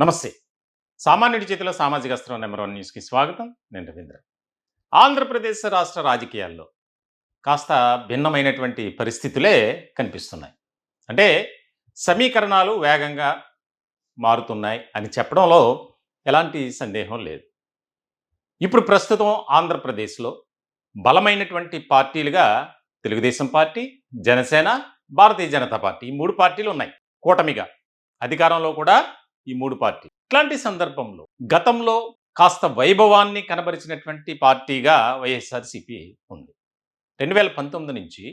నమస్తే. సామాన్యుడి చేతిలో సామాజిక అస్త్రం నెంబర్ 1 న్యూస్‌కి స్వాగతం. నేను రవీంద్ర. ఆంధ్రప్రదేశ్ రాష్ట్ర రాజకీయాల్లో కాస్త భిన్నమైనటువంటి పరిస్థితులే కనిపిస్తున్నాయి. అంటే సమీకరణాలు వేగంగా మారుతున్నాయి అని చెప్పడంలో ఎలాంటి సందేహం లేదు. ఇప్పుడు ప్రస్తుతం ఆంధ్రప్రదేశ్‌లో బలమైనటువంటి పార్టీలుగా తెలుగుదేశం పార్టీ, జనసేన, భారతీయ జనతా పార్టీ ఈ 3 పార్టీలు ఉన్నాయి. కూటమిగా. అధికారంలో కూడా ఈ 3 పార్టీలు. ఇట్లాంటి సందర్భంలో గతంలో కాస్త వైభవాన్ని కనబరిచినటువంటి పార్టీగా వైఎస్ఆర్‌సీపీ ఉంది. 2019 నుంచి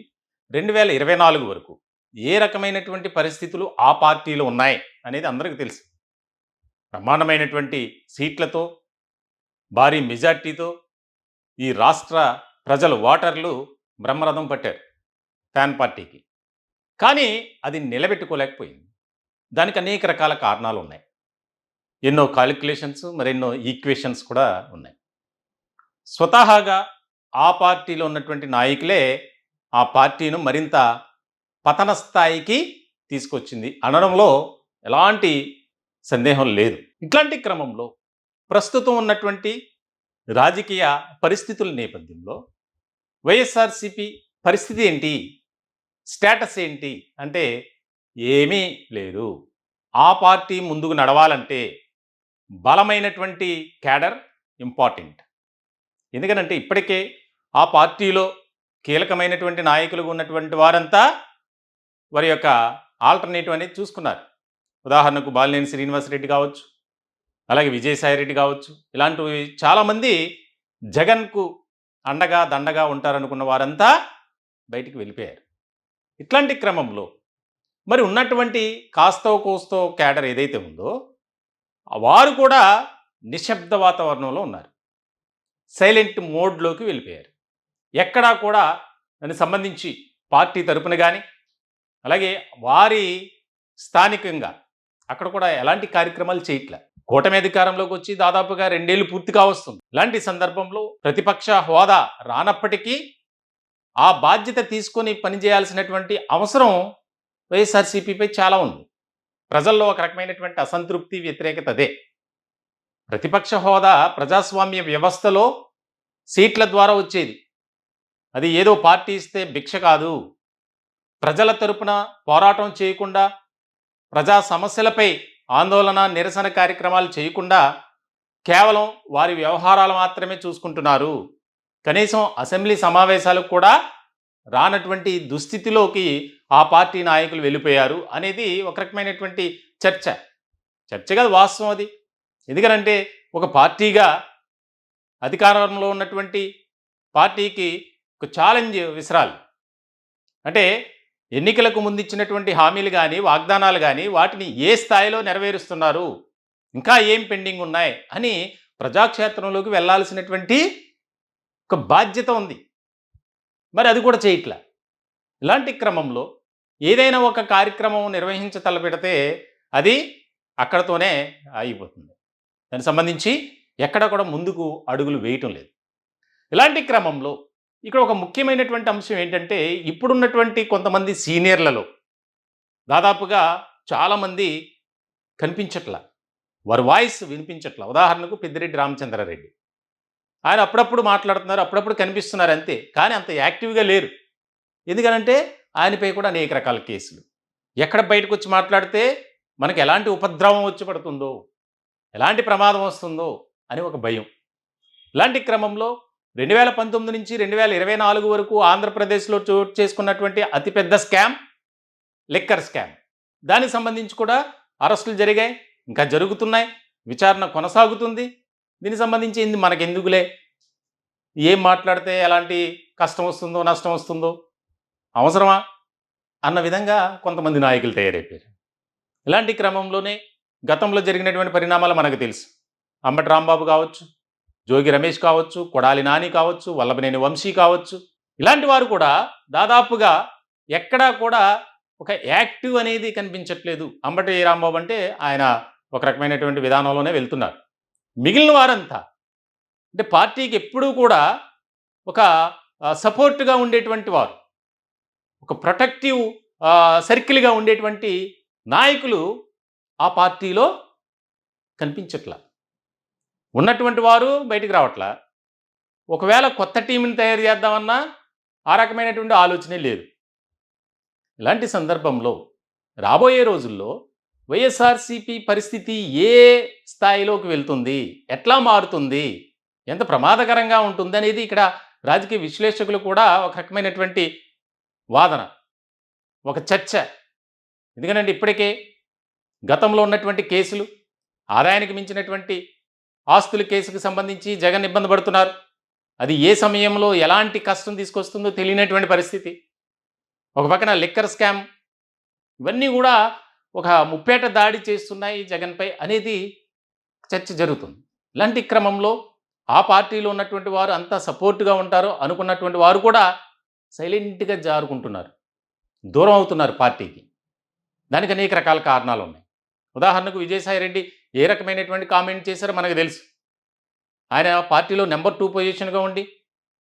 2024 వరకు ఏ రకమైనటువంటి పరిస్థితులు ఆ పార్టీలో ఉన్నాయి అనేది అందరికీ తెలుసు. బ్రహ్మాండమైనటువంటి సీట్లతో, భారీ మెజార్టీతో ఈ రాష్ట్ర ప్రజలు ఓటర్లు బ్రహ్మరథం పట్టారు ఫ్యాన్ పార్టీకి. కానీ అది నిలబెట్టుకోలేకపోయింది. దానికి అనేక రకాల కారణాలు ఉన్నాయి. ఎన్నో కాలిక్యులేషన్స్, మరెన్నో ఈక్వేషన్స్ కూడా ఉన్నాయి. స్వతహాగా ఆ పార్టీలో ఉన్నటువంటి నాయకులే ఆ పార్టీను మరింత పతన స్థాయికి తీసుకొచ్చింది అనడంలో ఎలాంటి సందేహం లేదు. ఇట్లాంటి క్రమంలో ప్రస్తుతం ఉన్నటువంటి రాజకీయ పరిస్థితుల నేపథ్యంలో వైఎస్ఆర్‌సీపీ పరిస్థితి ఏంటి? స్టేటస్ ఏంటి? అంటే ఏమీ లేదు. ఆ పార్టీ ముందుకు నడవాలంటే బలమైనటువంటి క్యాడర్ ఇంపార్టెంట్. ఎందుకనంటే ఇప్పటికే ఆ పార్టీలో కీలకమైనటువంటి నాయకులుగా ఉన్నటువంటి వారంతా వారి యొక్క ఆల్టర్నేటివ్ అనేది చూసుకున్నారు. ఉదాహరణకు బాలినేని శ్రీనివాసరెడ్డి కావచ్చు, అలాగే విజయసాయిరెడ్డి కావచ్చు, ఇలాంటివి చాలామంది జగన్కు అండగా దండగా ఉంటారనుకున్న వారంతా బయటికి వెళ్ళిపోయారు. ఇట్లాంటి క్రమంలో మరి ఉన్నటువంటి కాస్తో కూస్తో క్యాడర్ ఏదైతే ఉందో వారు కూడా నిశ్శబ్ద వాతావరణంలో ఉన్నారు. సైలెంట్ మోడ్లోకి వెళ్ళిపోయారు. ఎక్కడా కూడా దానికి సంబంధించి పార్టీ తరపున కానీ, అలాగే వారి స్థానికంగా అక్కడ కూడా ఎలాంటి కార్యక్రమాలు చేయట్లే. కూటమి అధికారంలోకి వచ్చి దాదాపుగా 2 ఏళ్ళు పూర్తి కావస్తుంది. ఇలాంటి సందర్భంలో ప్రతిపక్ష హోదా రానప్పటికీ ఆ బాధ్యత తీసుకొని పనిచేయాల్సినటువంటి అవసరం వైఎస్ఆర్‌సీపీపై చాలా ఉంది. ప్రజల్లో ఒక రకమైనటువంటి అసంతృప్తి, వ్యతిరేకత అదే. ప్రతిపక్ష హోదా ప్రజాస్వామ్య వ్యవస్థలో సీట్ల ద్వారా వచ్చేది. అది ఏదో పార్టీ ఇస్తే భిక్ష కాదు. ప్రజల తరపున పోరాటం చేయకుండా, ప్రజా సమస్యలపై ఆందోళన, నిరసన కార్యక్రమాలు చేయకుండా కేవలం వారి వ్యవహారాలు మాత్రమే చూసుకుంటున్నారు. కనీసం అసెంబ్లీ సమావేశాలకు కూడా రానటువంటి దుస్థితిలోకి ఆ పార్టీ నాయకులు వెళ్ళిపోయారు అనేది ఒక రకమైనటువంటి చర్చ. చర్చ కాదు, వాస్తవం అది. ఎందుకనంటే ఒక పార్టీగా అధికారంలో ఉన్నటువంటి పార్టీకి ఒక ఛాలెంజ్ విసరాలి. అంటే ఎన్నికలకు ముందు ఇచ్చినటువంటి హామీలు కానీ, వాగ్దానాలు కానీ వాటిని ఏ స్థాయిలో నెరవేరుస్తున్నారు, ఇంకా ఏం పెండింగ్ ఉన్నాయి అని ప్రజాక్షేత్రంలోకి వెళ్ళాల్సినటువంటి ఒక బాధ్యత ఉంది. మరి అది కూడా చేయట్లే. ఇలాంటి క్రమంలో ఏదైనా ఒక కార్యక్రమం నిర్వహించ తలపెడితే అది అక్కడతోనే ఆగిపోతుంది. దానికి సంబంధించి ఎక్కడ కూడా ముందుకు అడుగులు వేయటం లేదు. ఇలాంటి క్రమంలో ఇక్కడ ఒక ముఖ్యమైనటువంటి అంశం ఏంటంటే ఇప్పుడున్నటువంటి కొంతమంది సీనియర్లలో దాదాపుగా చాలామంది కనిపించట్లా. వారి వాయిస్ వినిపించట్లా. ఉదాహరణకు పెద్దిరెడ్డి రామచంద్రారెడ్డి. ఆయన అప్పుడప్పుడు మాట్లాడుతున్నారు, అప్పుడప్పుడు కనిపిస్తున్నారు అంతే. కానీ అంత యాక్టివ్‌గా లేరు. ఎందుకనంటే ఆయనపై కూడా అనేక రకాల కేసులు. ఎక్కడ బయటకు వచ్చి మాట్లాడితే మనకు ఎలాంటి ఉపద్రవం వచ్చి పడుతుందో, ఎలాంటి ప్రమాదం వస్తుందో అని ఒక భయం. ఇలాంటి క్రమంలో 2019 నుంచి 2024 వరకు ఆంధ్రప్రదేశ్‌లో చోటు చేసుకున్నటువంటి అతిపెద్ద స్కామ్ లిక్కర్ స్కామ్. దానికి సంబంధించి కూడా అరెస్టులు జరిగాయి, ఇంకా జరుగుతున్నాయి, విచారణ కొనసాగుతుంది. దీనికి సంబంధించి మనకెందుకులే, ఏం మాట్లాడితే ఎలాంటి కష్టం వస్తుందో, నష్టం వస్తుందో, అవసరమా అన్న విధంగా కొంతమంది నాయకులు తయారైపోయారు. ఇలాంటి క్రమంలోనే గతంలో జరిగినటువంటి పరిణామాలు మనకు తెలుసు. అంబటి రాంబాబు కావచ్చు, జోగి రమేష్ కావచ్చు, కొడాలి నాని కావచ్చు, వల్లభనేని వంశీ కావచ్చు, ఇలాంటి వారు కూడా దాదాపుగా ఎక్కడా కూడా ఒక యాక్టివ్ అనేది కనిపించట్లేదు. అంబటి రాంబాబు అంటే ఆయన ఒక రకమైనటువంటి విధానంలోనే వెళ్తున్నారు. మిగిలిన వారంతా అంటే పార్టీకి ఎప్పుడూ కూడా ఒక సపోర్ట్‌గా ఉండేటువంటి వారు, ఒక ప్రొటెక్టివ్ సర్కిల్‌గా ఉండేటువంటి నాయకులు ఆ పార్టీలో కనిపించట్లా. ఉన్నటువంటి వారు బయటికి రావట్లా. ఒకవేళ కొత్త టీంని తయారు చేద్దామన్నా ఆ రకమైనటువంటి ఆలోచనే లేదు. ఇలాంటి సందర్భంలో రాబోయే రోజుల్లో వైఎస్ఆర్సీపీ పరిస్థితి ఏ స్థాయిలోకి వెళ్తుంది, ఎట్లా మారుతుంది, ఎంత ప్రమాదకరంగా ఉంటుంది అనేది ఇక్కడ రాజకీయ విశ్లేషకులు కూడా ఒక రకమైనటువంటి వాదన, ఒక చర్చ. ఎందుకంటే ఇప్పటికే గతంలో ఉన్నటువంటి కేసులు, ఆదాయానికి మించినటువంటి ఆస్తుల కేసుకు సంబంధించి జగన్ ఇబ్బంది పడుతున్నారు. అది ఏ సమయంలో ఎలాంటి కష్టం తీసుకొస్తుందో తెలియనటువంటి పరిస్థితి. ఒక పక్కన లిక్కర్ స్కామ్, ఇవన్నీ కూడా ఒక ముప్పేట దాడి చేస్తున్నాయి జగన్పై అనేది చర్చ జరుగుతుంది. ఇలాంటి క్రమంలో ఆ పార్టీలో ఉన్నటువంటి వారు అంతా సపోర్ట్గా ఉంటారో అనుకున్నటువంటి వారు కూడా సైలెంట్గా జారుకుంటున్నారు, దూరం అవుతున్నారు పార్టీకి. దానికి అనేక రకాల కారణాలు ఉన్నాయి. ఉదాహరణకు విజయసాయిరెడ్డి ఏ రకమైనటువంటి కామెంట్ చేశారో మనకు తెలుసు. ఆయన పార్టీలో నెంబర్ 2 పొజిషన్గా ఉండి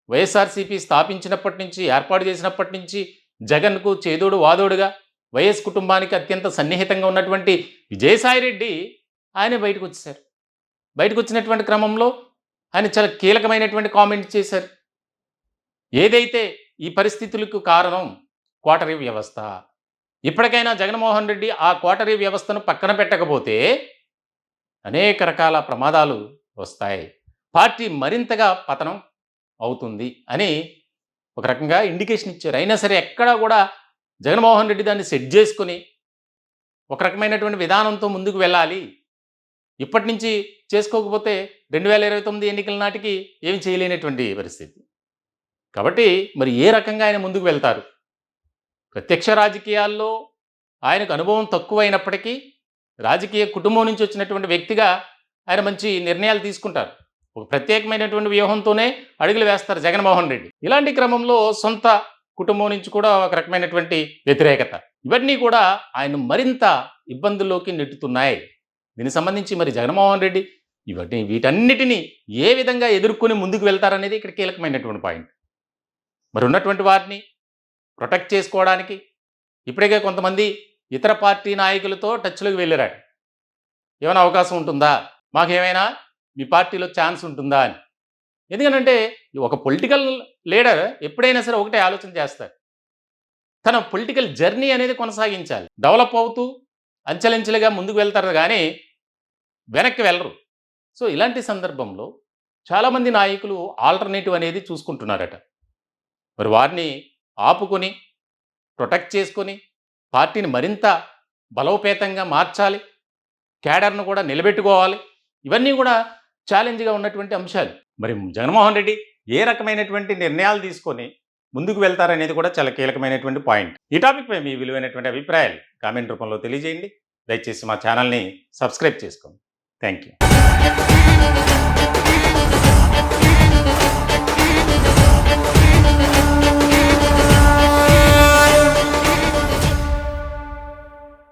వైఎస్ఆర్సీపీ స్థాపించినప్పటి నుంచి, ఏర్పాటు చేసినప్పటి నుంచి జగన్కు చేదోడు వాదోడుగా వైఎస్ కుటుంబానికి అత్యంత సన్నిహితంగా ఉన్నటువంటి విజయసాయిరెడ్డి ఆయన బయటకు వచ్చేశారు. బయటకు వచ్చినటువంటి క్రమంలో ఆయన చాలా కీలకమైనటువంటి కామెంట్ చేశారు. ఏదైతే ఈ పరిస్థితులకు కారణం క్వాటరీ వ్యవస్థ. ఇప్పటికైనా జగన్మోహన్ రెడ్డి ఆ క్వాటరీ వ్యవస్థను పక్కన పెట్టకపోతే అనేక రకాల ప్రమాదాలు వస్తాయి, పార్టీ మరింతగా పతనం అవుతుంది అని ఒక రకంగా ఇండికేషన్ ఇచ్చారు. అయినా సరే ఎక్కడా కూడా జగన్మోహన్ రెడ్డి దాన్ని సెట్ చేసుకుని ఒక రకమైనటువంటి విధానంతో ముందుకు వెళ్ళాలి, ఇప్పటి నుంచి చేసుకోకపోతే 2029 ఎన్నికల నాటికి ఏమి చేయలేనటువంటి పరిస్థితి. కాబట్టి మరి ఏ రకంగా ఆయన ముందుకు వెళ్తారు? ప్రత్యక్ష రాజకీయాల్లో ఆయనకు అనుభవం తక్కువైనప్పటికీ రాజకీయ కుటుంబం నుంచి వచ్చినటువంటి వ్యక్తిగా ఆయన మంచి నిర్ణయాలు తీసుకుంటారు. ఒక ప్రత్యేకమైనటువంటి వ్యూహంతోనే అడుగులు వేస్తారు జగన్మోహన్ రెడ్డి. ఇలాంటి క్రమంలో సొంత కుటుంబం నుంచి కూడా ఒక రకమైనటువంటి వ్యతిరేకత, ఇవన్నీ కూడా ఆయన మరింత ఇబ్బందుల్లోకి నెట్టుతున్నాయి. దీనికి సంబంధించి మరి జగన్మోహన్ రెడ్డి వీటన్నిటినీ ఏ విధంగా ఎదుర్కొని ముందుకు వెళ్తారనేది ఇక్కడ కీలకమైనటువంటి పాయింట్. మరి ఉన్నటువంటి వారిని ప్రొటెక్ట్ చేసుకోవడానికి ఇప్పటికే కొంతమంది ఇతర పార్టీ నాయకులతో టచ్లోకి వెళ్ళారట. ఏమైనా అవకాశం ఉంటుందా, మాకేమైనా మీ పార్టీలో ఛాన్స్ ఉంటుందా అని. ఎందుకంటే ఒక పొలిటికల్ లీడర్ ఎప్పుడైనా సరే ఒకటే ఆలోచన చేస్తారు, తన పొలిటికల్ జర్నీ అనేది కొనసాగించాలి. డెవలప్ అవుతూ అంచెలంచెలుగా ముందుకు వెళ్తారు కానీ వెనక్కి వెళ్ళరు. సో ఇలాంటి సందర్భంలో చాలామంది నాయకులు ఆల్టర్నేటివ్ అనేది చూసుకుంటున్నారట. మరి వారిని ఆపుకొని ప్రొటెక్ట్ చేసుకొని పార్టీని మరింత బలోపేతంగా మార్చాలి, క్యాడర్ను కూడా నిలబెట్టుకోవాలి. ఇవన్నీ కూడా ఛాలెంజ్గా ఉన్నటువంటి అంశాలు. మరి జగన్మోహన్ రెడ్డి ఏ రకమైనటువంటి నిర్ణయాలు తీసుకొని ముందుకు వెళ్తారనేది కూడా చాలా కీలకమైనటువంటి పాయింట్. ఈ టాపిక్పై మీ విలువైనటువంటి అభిప్రాయాలు కామెంట్ రూపంలో తెలియజేయండి. దయచేసి మా ఛానల్ని సబ్స్క్రైబ్ చేసుకోండి. Thank you.